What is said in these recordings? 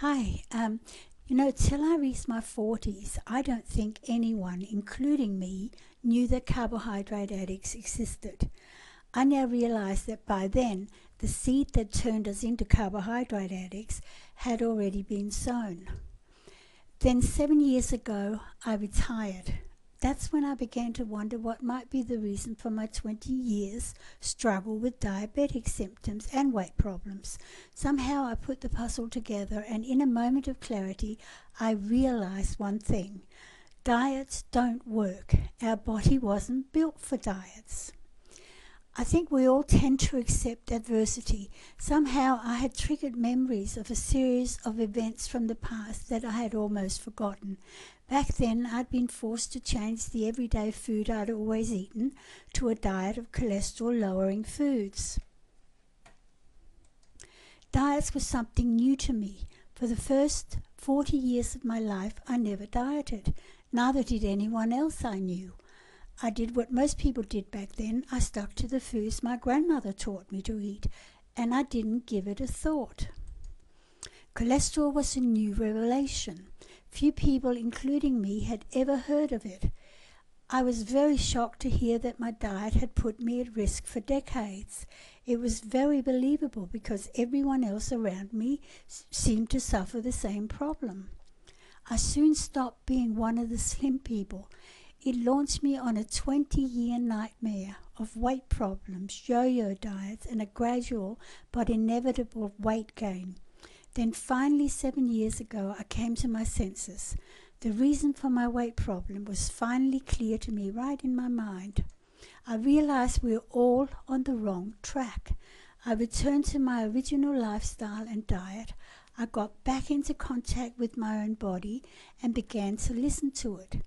Hi. Till I reached my 40s, I don't think anyone, including me, knew that carbohydrate addicts existed. I now realize that by then, the seed that turned us into carbohydrate addicts had already been sown. Then 7 years ago, I retired. That's when I began to wonder what might be the reason for my 20 years struggle with diabetic symptoms and weight problems. Somehow I put the puzzle together, and in a moment of clarity, I realized one thing. Diets don't work. Our body wasn't built for diets. I think we all tend to accept adversity. Somehow I had triggered memories of a series of events from the past that I had almost forgotten. Back then, I'd been forced to change the everyday food I'd always eaten to a diet of cholesterol-lowering foods. Diets were something new to me. For the first 40 years of my life, I never dieted. Neither did anyone else I knew. I did what most people did back then. I stuck to the foods my grandmother taught me to eat, and I didn't give it a thought. Cholesterol was a new revelation. Few people, including me, had ever heard of it. I was very shocked to hear that my diet had put me at risk for decades. It was very believable because everyone else around me seemed to suffer the same problem. I soon stopped being one of the slim people. It launched me on a 20-year nightmare of weight problems, yo-yo diets, and a gradual but inevitable weight gain. Then finally 7 years ago, I came to my senses. The reason for my weight problem was finally clear to me right in my mind. I realized we were all on the wrong track. I returned to my original lifestyle and diet. I got back into contact with my own body and began to listen to it.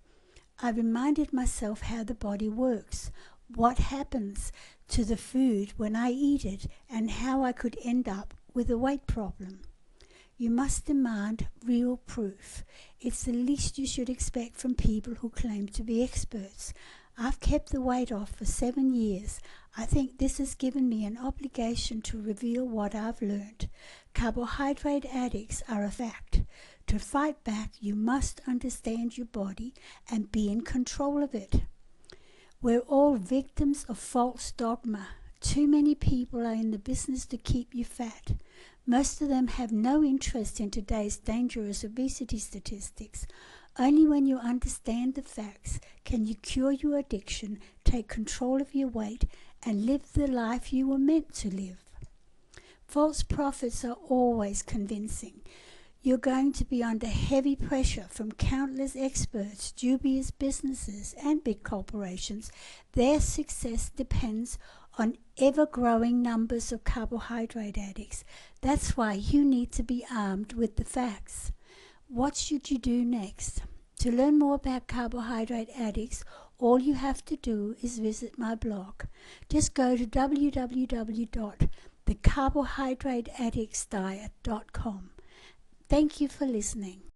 I reminded myself how the body works, what happens to the food when I eat it, and how I could end up with a weight problem. You must demand real proof. It's the least you should expect from people who claim to be experts. I've kept the weight off for 7 years. I think this has given me an obligation to reveal what I've learned. Carbohydrate addicts are a fact. To fight back, you must understand your body and be in control of it. We're all victims of false dogma. Too many people are in the business to keep you fat. Most of them have no interest in today's dangerous obesity statistics. Only when you understand the facts can you cure your addiction, take control of your weight, and live the life you were meant to live. False prophets are always convincing. You're going to be under heavy pressure from countless experts, dubious businesses, and big corporations. Their success depends on ever-growing numbers of carbohydrate addicts. That's why you need to be armed with the facts. What should you do next? To learn more about carbohydrate addicts, all you have to do is visit my blog. Just go to www.thecarbohydrateaddictsdiet.com. Thank you for listening.